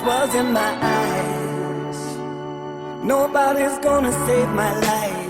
once was in my eyes. Nobody's gonna save my life.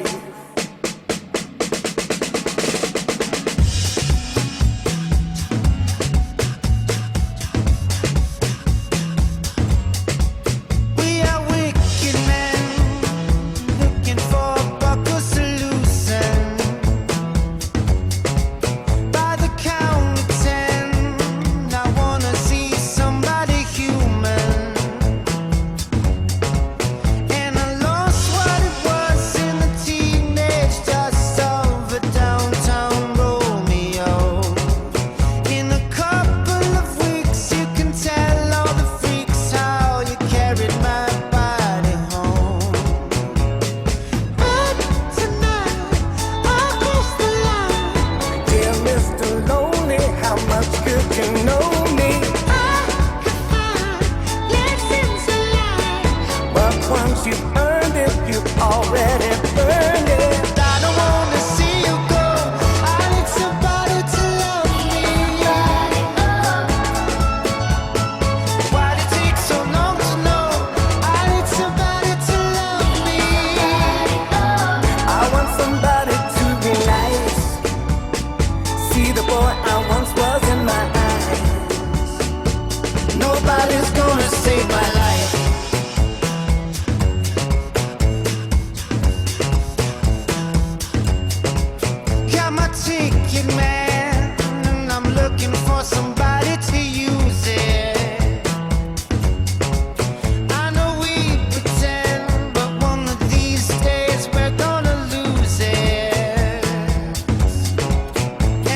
Once you've earned it, you've already earned it. I don't wanna see you go. I need somebody to love me. Why'd it take so long to know? I need somebody to love me. I want somebody to be nice. See the boy I once was in my eyes. Nobody's gonna save my life. Ticket man, and I'm looking for somebody to use it. I know we pretend, but one of these days we're gonna lose it.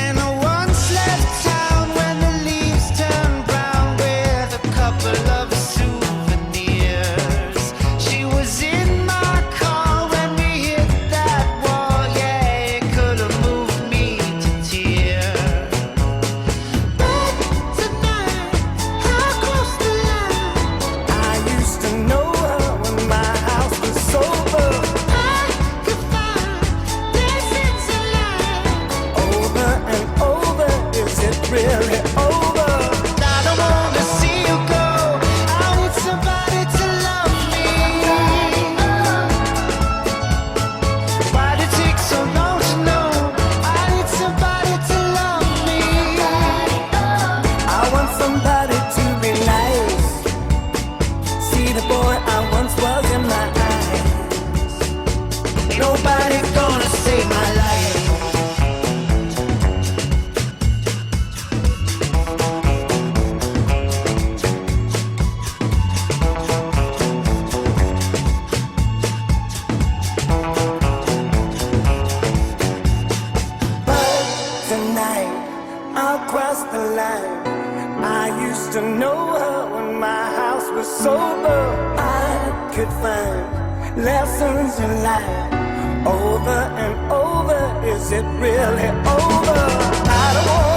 And I once left town when the leaves turned brown with a couple of souvenirs. She was in my car when we hit that wall. Yeah, it could have moved really over. I don't wanna see you go. I need somebody to love me. Why'd it take so long to know? I need somebody to love me. I want somebody to be nice. See the boy I once was in my eyes. Nobody's gonna save my life. I'll cross the line. I used to know her when my house was sober. I could find lessons in life over and over. Is it really over? I don't want